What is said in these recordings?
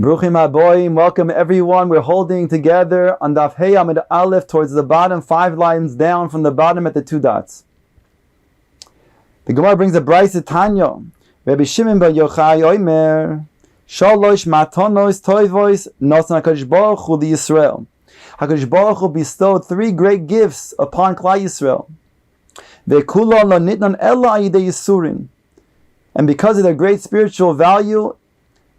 Bruchim Aboim, welcome everyone. We're holding together on Daf Hey Amud Aleph towards the bottom, 5 lines down from the bottom at the 2 dots. The Gemara brings a brayso Tanya. Rabbi Shimon bar Yochai Omer, Shalosh matanos toivos nosan HaKadosh Baruch Hu Yisrael. HaKadosh Baruch Hu bestowed 3 great gifts upon Klal Yisrael. Ve'kulon lo nitnon ela ayidei yisurin. And because of their great spiritual value,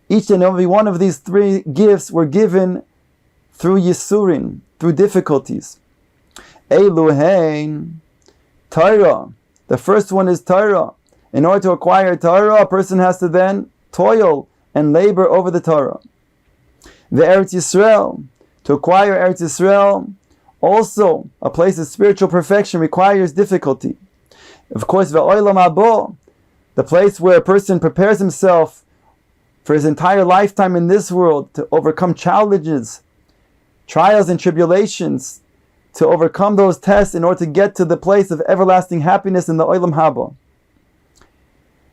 each and every one of these 3 gifts were given through Yisurin, through difficulties. Eluhein, Torah. The first one is Torah. In order to acquire Torah, a person has to then toil and labor over the Torah. The Eretz Yisrael. To acquire Eretz Yisrael, also a place of spiritual perfection, requires difficulty. Of course, Ve'olam habo, the place where a person prepares himself for his entire lifetime in this world to overcome challenges, trials and tribulations, to overcome those tests in order to get to the place of everlasting happiness in the Olam Haba.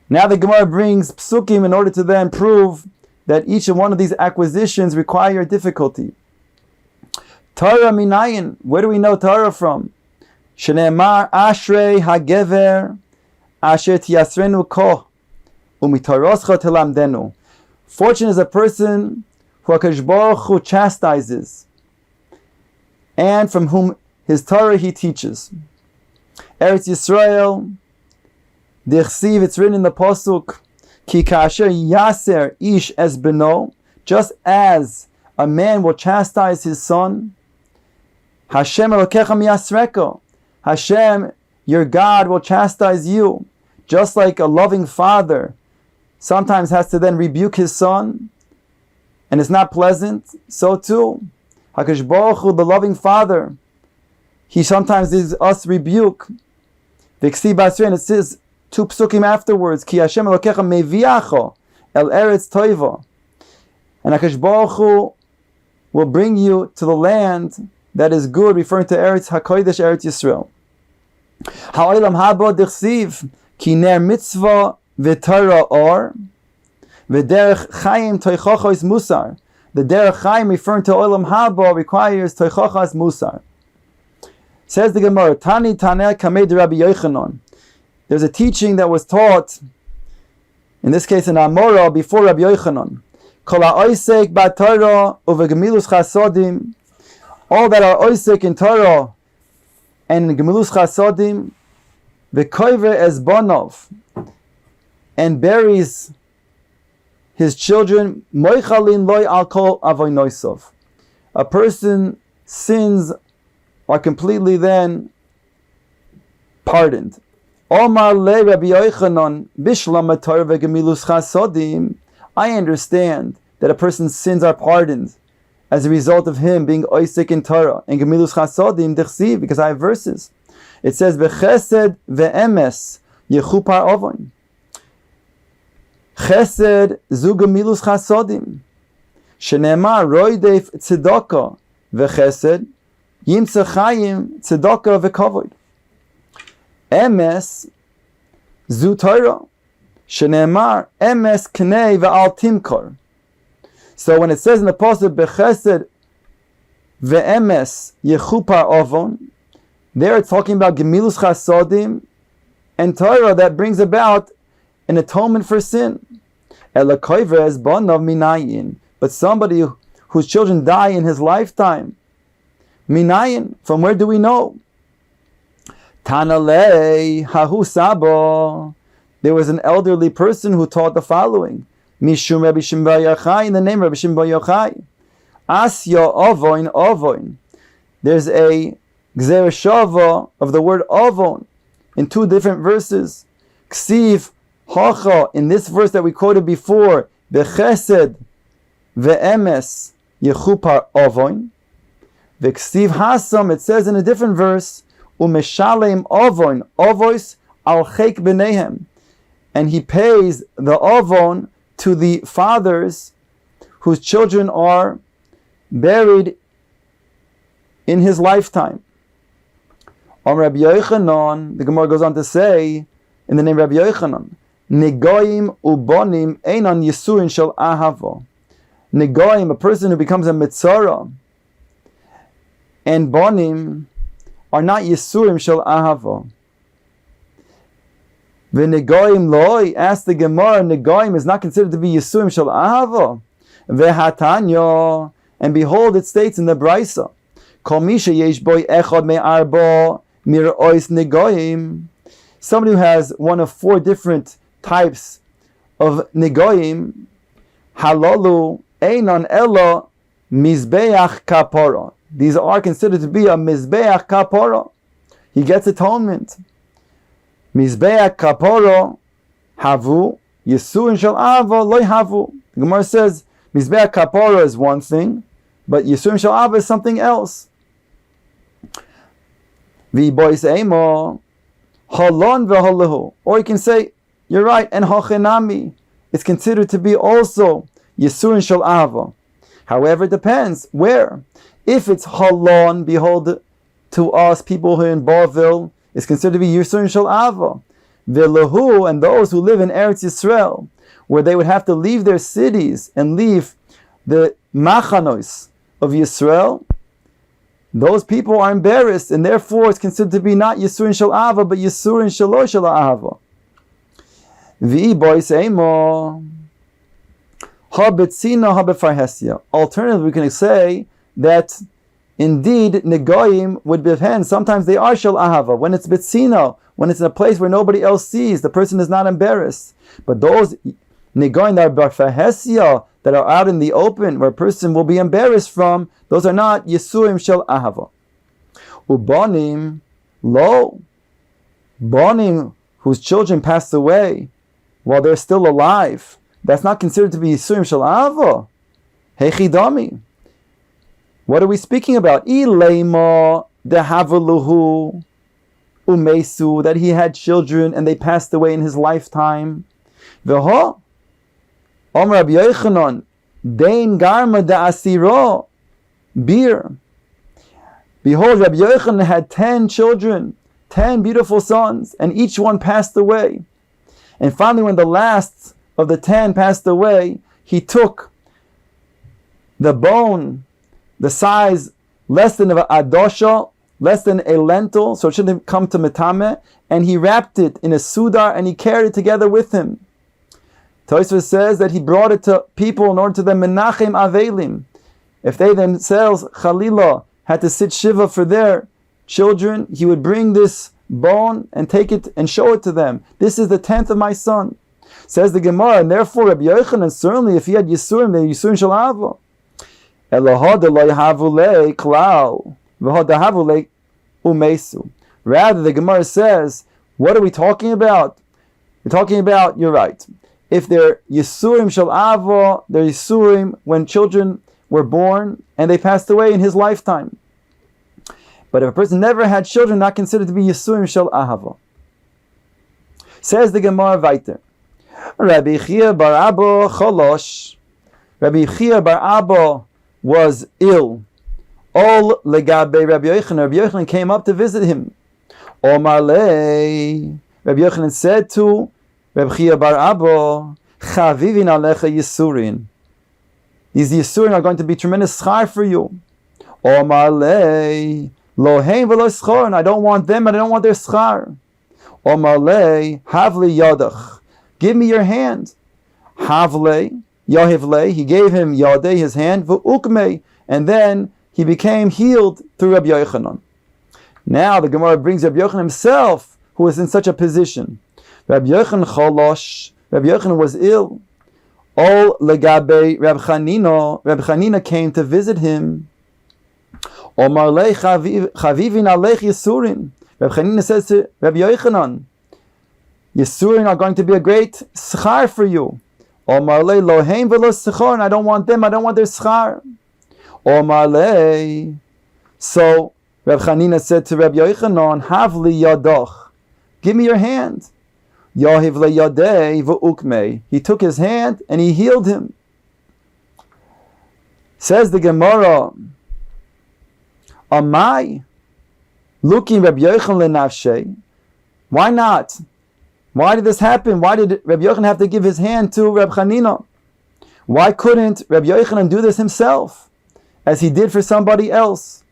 Now the Gemara brings psukim in order to then prove that each and one of these acquisitions require difficulty. Torah minayin, where do we know Torah from? Shneimar ashrei hagever asher tiyasrenu ko umitaroscha telamdenu. Fortunate is a person who HaKadosh Baruch Hu chastises and from whom his Torah he teaches. Eretz Yisrael, Dirshu, it's written in the Pasuk, Ki kasher yaser ish es beno, just as a man will chastise his son, Hashem elokecha miyasreka, Hashem, your God, will chastise you, just like a loving father sometimes has to then rebuke his son, and it's not pleasant. So too, HaKadosh Baruch Hu, the loving Father, He sometimes gives us rebuke. V'ksi basri, and it says 2 psukim afterwards, Ki Hashem elokecha meviacho el eretz toiva, and HaKadosh Baruch Hu will bring you to the land that is good, referring to Eretz HaKodesh, Eretz Yisrael. Ha'olam habo dichsiv ki ner mitzvah v'Torah or v'derech chayim toichochos musar. The derech chayim, referring to olam haba, requires toichochos musar. Says the Gemara, Tani Taneh Kamei de Rabbi Yochanan. There's a teaching that was taught, in this case in Amora, before Rabbi Yochanan. Kol ha'oisek b'Torah uve'gemilus chasodim. All that are oisek in Torah and gemilus chasodim, v'koiver es bonov, and buries his children, moichalin loy alkol avoinoisov. A person sins are completely then pardoned. Omar le Rabbi Yochanan bishlam Torah ve'gemilus chasodim. I understand that a person's sins are pardoned as a result of him being oisik in Torah and gemilus chasodim dichsiv, because I have verses. It says bechesed ve'emes yechupar ovon. Chesed zu gemilus chasodim. Shneimar roidef tzedakah v'chesed yimtze chayim tzedakah v'kavod. Emes zu Torah. Shneimar emes knei v'al timkor. So when it says in the pasuk bechesed ve'emes yechupar ovon, there it's talking about gemilus chasodim and Torah that brings about an atonement for sin. But somebody whose children die in his lifetime, minayin, from where do we know? Tanalei hahu sabo. There was an elderly person who taught the following: Mishum Rabbi Shimon bar Yochai, in the name of Rabbi Shimon bar Yochai. Asya ovoin ovoin. There's a gzera shava of the word ovon in 2 different verses. Ksiv Hacha, in this verse that we quoted before, Bechesed ve'emes yechupar ovoin. V'ksiv hasam, it says in a different verse, Umeshalem ovoin, ovois al chek b'nehem. And he pays the ovon to the fathers whose children are buried in his lifetime. Rabbi Yochanan, the Gemara goes on to say, in the name of Rabbi Yochanan, Negoim ubonim einan yisurin shel ahava. Negoim, a person who becomes a mitzara, and bonim are not Yisurim shel ahava. V'negoim loy, ask the Gemara, negoim is not considered to be Yisurim shel ahava. V'hatanya, and behold, it states in the Brisa, Kol misha yesh boy echad me'arba mir'ois negoim. Somebody who has one of 4 different types of negoim, halalu einan ella mizbeach kapara. These are considered to be a mizbeach kapara. He gets atonement. Mizbeach kapara havu yisurin shel ava loy havu. The Gemara says mizbeach kapara is one thing, but yisurin shel ava is something else. V'bois ema halon v'halahu. Or you can say, you're right, and hachenami. It's considered to be also yisurin shel ava. However, it depends where. If it's halon, behold, to us, people who are in Bavil, it's considered to be yisurin shel ava. V'lahu, and those who live in Eretz Yisrael, where they would have to leave their cities and leave the machanos of Yisrael, those people are embarrassed, and therefore it's considered to be not yisurin shel ava, but yisurin shelo shel ava. V'i bois ema ha-betzina ha-befarhesia. Alternatively, we can say that indeed negoim would depend. Sometimes they are shel ahava. When it's betzina, when it's in a place where nobody else sees, the person is not embarrassed. But those negoim that are befarhesia, that are out in the open, where a person will be embarrassed from, those are not yisurim shel ahava. Ubanim lo, banim whose children passed away while they're still alive, that's not considered to be yisurim shel ahava. Hechidami. What are we speaking about? Ilema dehavaluhu umesu, that he had children and they passed away in his lifetime. V'ho Omer Rabbi Yochanan dein garma da asira bir. Behold, Rabbi Yochanan had 10 children, 10 beautiful sons, and each one passed away. And finally, when the last of the 10 passed away, he took the bone, the size less than an adosha, less than a lentil, so it shouldn't come to metame, and he wrapped it in a sudar and he carried it together with him. Tosfos says that he brought it to people in order to them menachem avelim. If they themselves, Chalila, had to sit shiva for their children, he would bring this bone and take it and show it to them. This is the 10th of my son. Says the Gemara, and therefore Rabbi Yochanan, certainly if he had Yisurim, then Yisurim shel ava. Rather, the Gemara says, what are we talking about? We're talking about, you're right, if they're Yisurim shel ava, they're Yisurim when children were born and they passed away in his lifetime. But if a person never had children, not considered to be Yisurim shel ahava. Says the Gemara weiter. Rabbi Chia bar Abba cholosh. Rabbi Chia bar Abba was ill. All legabe Rabbi Yochanan. Rabbi Yochanan came up to visit him. Omar lei. Rabbi Yochanan said to Rabbi Chia bar Abba, Chavivin alecha Yisurin. These Yisurin are going to be tremendous schar for you. Omar lei. Loheim v'lo schar. And I don't want them and I don't want their schar. Omar lei. Havli yadach. Give me your hand. Havle, Yahivle, he gave him Yadeh, his hand, V'ukmei, and then he became healed through Rabbi Yochanan. Now the Gemara brings Rabbi Yochanan himself, who was in such a position. Rabbi Yochanan cholosh, Rabbi Yochanan was ill. All legabe Rabbi Chanina came to visit him. Omar lei chavivin alech Yisurin. Rabbi Chanina says to Rabbi Yochanan, Yisurin are going to be a great schar for you. Omar lei loheim v'lo schar, and I don't want them, I don't want their schar. Omar lei. So Rabbi Chanina said to Rabbi Yochanan, Havli yadoch, give me your hand. Yahiv le yadei v'ukmei. He took his hand and he healed him. Says the Gemara, Amai, looking Rabbi Yochanan lenafshei. Why not? Why did this happen? Why did Rabbi Yochanan have to give his hand to Rabbi Chanina? Why couldn't Rabbi Yochanan do this himself, as he did for somebody else?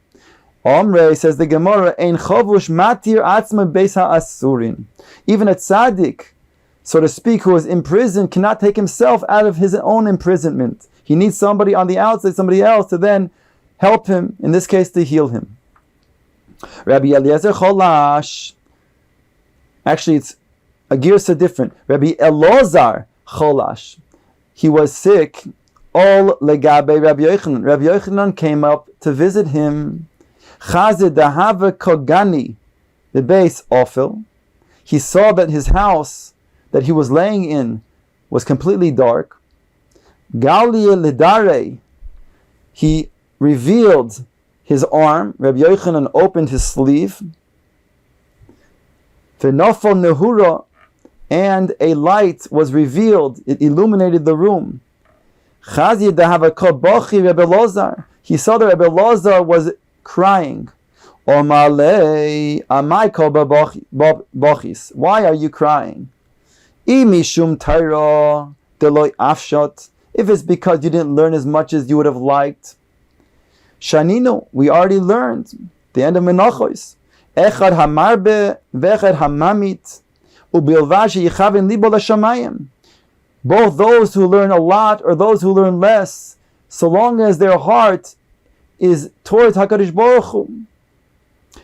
Omrei, says the Gemara, Ein chavush matir atzma beis ha'asurin. Even a tzaddik, so to speak, who is imprisoned, cannot take himself out of his own imprisonment. He needs somebody on the outside, somebody else, to then help him, in this case, to heal him. Rabbi Eliezer Cholash. Actually, it's a girsa different. Rabbi Elozar Cholash. He was sick. All legabe Rabbi Yochanan. Rabbi Yochanan came up to visit him. Chazid dahava kogani, the base ofil. He saw that his house that he was laying in was completely dark. Galia lidare. He revealed his arm. Rabbi Yochanan opened his sleeve. V'nofal nehura, and a light was revealed. It illuminated the room. Chazid dahava kobachi Rabbi Elozar. He saw that Rabbi Elozar was crying. Omalei amai kobachis. Why are you crying? Imishum Torah deloi afshot. If it's because you didn't learn as much as you would have liked. Shanino, we already learned. The end of Menachos. Echad hamarbe vechad hamamit ubilvashi yichavin libo l'shamayim. Both those who learn a lot or those who learn less, so long as their heart is towards HaKadosh Baruch Hu.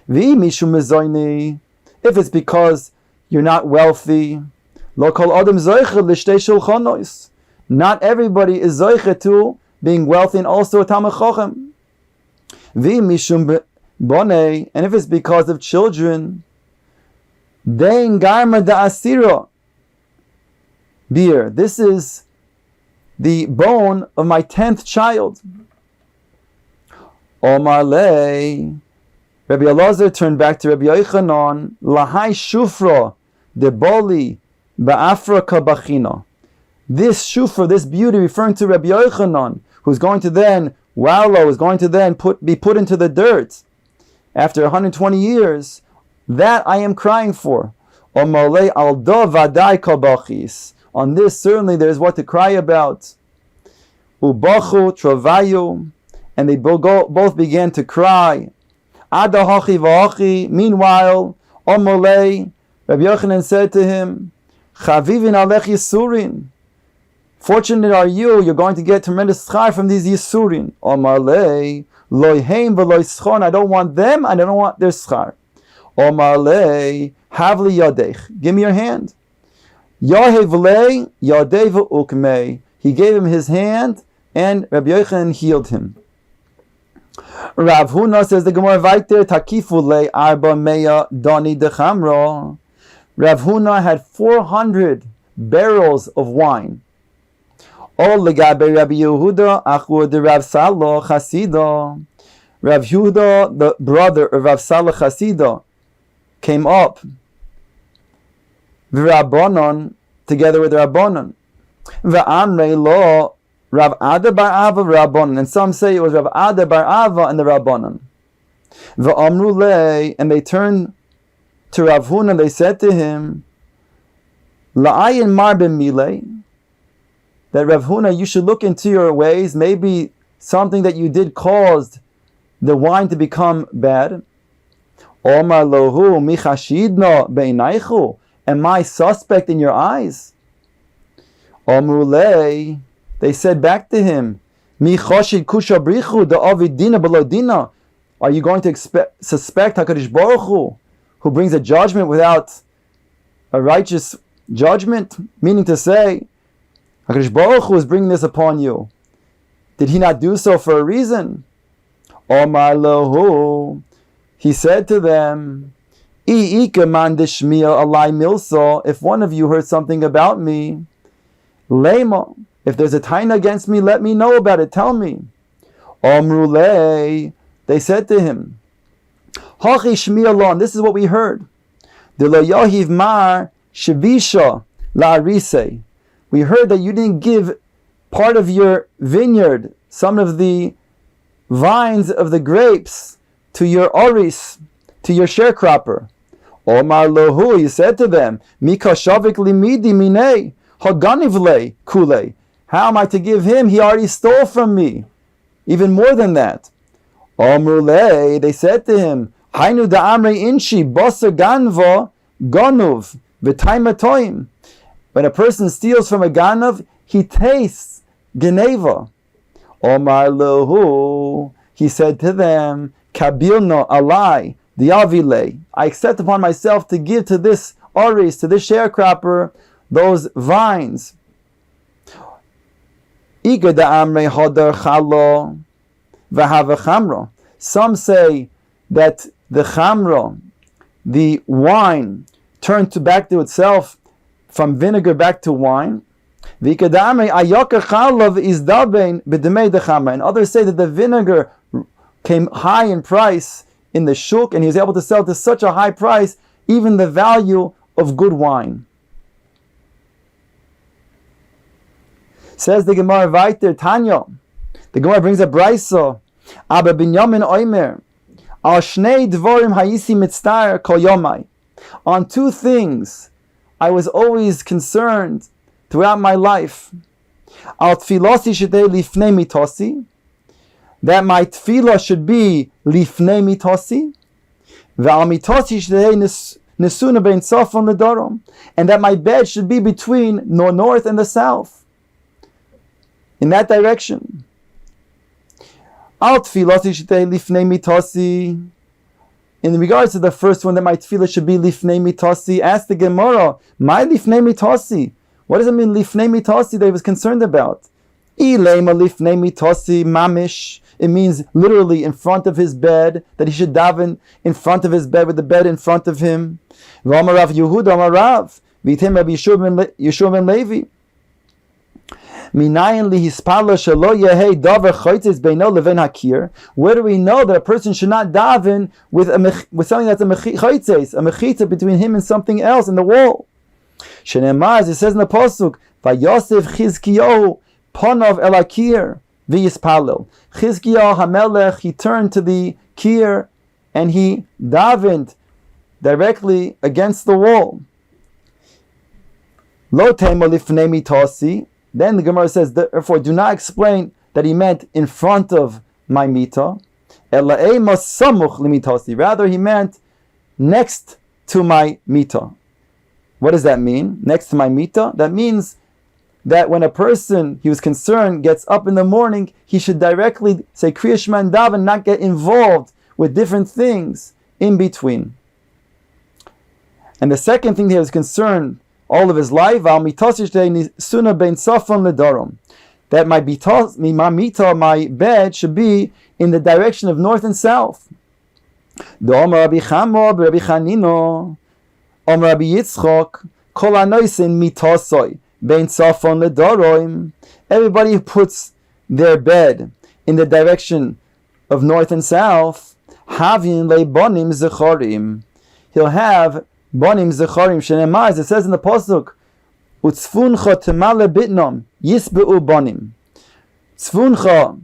V'imishum mezoyni. If it's because you're not wealthy, lo kol adam zoiche l'shtei shulchanos. Not everybody is zoiche to being wealthy and also a Talmid Chacham. V'imishum bonei. And if it's because of children, dein garma da'asira. Beer. This is the bone of my 10th child. Omar lei. Rabbi Elazar turned back to Rabbi Yochanan. Lahai shufra de boli ba'afra kabachina. This shufra, this beauty, referring to Rabbi Yochanan, who's going to then, Walo is going to then be put into the dirt after 120 years. That I am crying for. Omar lei aldo vadai kabachis. On this, certainly there is what to cry about. Ubachu travayu, and they both began to cry. Adahachi v'achi. Meanwhile, Omolei, Rabbi Yochanan said to him, Chavivin alech yisurin. Fortunate are you, you're going to get tremendous schar from these yisurin. Omolei, loiheim v'loi schon. I don't want them, I don't want their schar. Omolei, havli yadech. Give me your hand. Yahevlei Yadev Ukmei. He gave him his hand, and Rabbi Yochanan healed him. Rav Huna, says the Gemara Vaiter, Takifulei Arba Meya Dani Dechamra. Rav Huna had 400 barrels of wine. All legabe Rabbi Yehuda Achur de Rav Salah Chasida. Rav Yehuda, the brother of Rav Salah Chasida, came up. V'Rabbanon, together with Rabbanon. V'Amrei lo Rav Ada bar Ava Rabbanon. And some say it was Rav Ada bar Ava and the Rabbanon. V'Amru lei, and they turned to Rav Huna, they said to him, La'ayin mar b'milei, that Rav Huna, you should look into your ways. Maybe something that you did caused the wine to become bad. Omar lohu michashidno beinaychu. Am I suspect in your eyes? Omrulei, they said back to him, Mi choshid kusha brichu da'avid dina below dina. Are you going to suspect HaKadosh Baruch Hu, who brings a judgment without a righteous judgment? Meaning to say, HaKadosh Baruch Hu is bringing this upon you. Did he not do so for a reason? Omar lohu, he said to them, if one of you heard something about me, lema, if there's a taina against me, let me know about it, tell me. Omrulei, they said to him, Hachi shmi, this is what we heard. Yahiv mar shivisha la'arise. We heard that you didn't give part of your vineyard, some of the vines of the grapes, to your oris, to your sharecropper. Omar lohu, he said to them, Mika shavik limidi minei haganivle kule. How am I to give him? He already stole from me. Even more than that. Omrulei, they said to him, Hainu da'amre inshi bosa ganva ganuv v'taimatoim. When a person steals from a ganav, he tastes geneva. Omar lehu, he said to them, Kabilno alai diavile. I accept upon myself to give to this oris, to this sharecropper, those vines. Iga da'amre hodar chalo v'hava chamra. Some say that the chamra, the wine, turned back to itself from vinegar back to wine. And others say that the vinegar came high in price in the shuk, and he was able to sell to such a high price, even the value of good wine. Says the Gemara weiter, Tanya. The Gemara brings a brayso. Aber Binyamin Oimer, al shnei dvorim hayisi mitztar kol yomai. On two things I was always concerned throughout my life. Al tfilosi shetei lifnei mitosi, that my tefillah should be lifnei mitosi, ve'al mitosi shetei nesuna bein sofon ledorom, and that my bed should be between the north and the south, in that direction. Al tfilosi shetei lifnei mitosi. In regards to the first one, that my tefillah should be lifnei mitosi, ask the Gemara, my lifnei mitosi. What does it mean, lifnei mitosi, that he was concerned about? Ilema lifnei mitosi mamish. It means literally in front of his bed, that he should daven in front of his bed, with the bed in front of him. V'amarav Yehuda amarav, v'yitem Rabbi Yeshua ben Levi. Minayin lihispala shelo yehei davar chaytzes beino leven hakir. Where do we know that a person should not daven with something that's a mechitza between him and something else in the wall? Shenemar, as it says in the pasuk, Vayosef Chizkiyahu ponav el hakir v'yispalel. Chizkiyahu Hamelech, he turned to the kir and he davened directly against the wall. Lo tema lifnei mitasi. Then the Gemara says, therefore, do not explain that he meant in front of my mita. Rather, he meant next to my mita. What does that mean? Next to my mita? That means that when a person, he was concerned, gets up in the morning, he should directly say Kriya Shema and daven, not get involved with different things in between. And the second thing he was concerned all of his life, that my bed should be in the direction of north and south. Everybody who puts their bed in the direction of north and south, he'll have Bonim zecharim shenemar, as it says in the pasuk, utzfuncha temale bitnom yisbeu bonim. Tzfuncha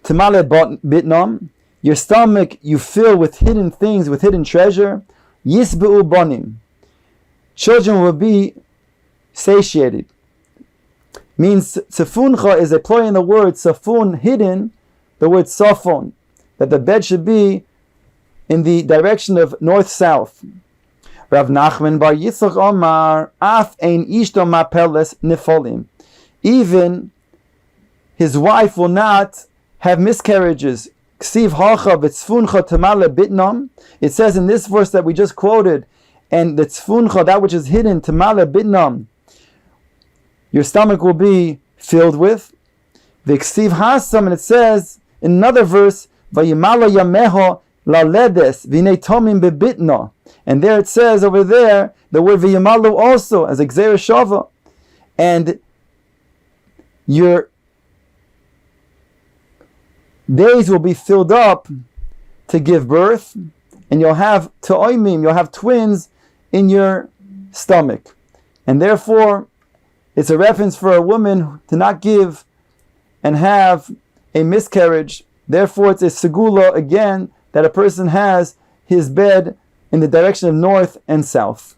temale bitnom, your stomach you fill with hidden things, with hidden treasure. Yisbeu bonim, children will be satiated. Means tzefuncha is a play in the word safun, hidden, the word safon, that the bed should be in the direction of north-south. Rav Nachman bar Yitzchak Omar, Af ein ishto mapeles nifolim. Even his wife will not have miscarriages. Ksiv hacha v'tzfuncha tamale bitnom. It says in this verse that we just quoted, and the tzfuncha, that which is hidden, tamale bitnom, your stomach will be filled with. V'ksiv hasam, and it says in another verse, v'yimala yameho laledes v'nei tomim bebitno. And there it says over there, the word v'yamalu also, as a gzeira shava. And your days will be filled up to give birth, and you'll have ta'oimim, you'll have twins in your stomach. And therefore, it's a reference for a woman to not give and have a miscarriage. Therefore, it's a segula, again, that a person has his bed in the direction of north and south.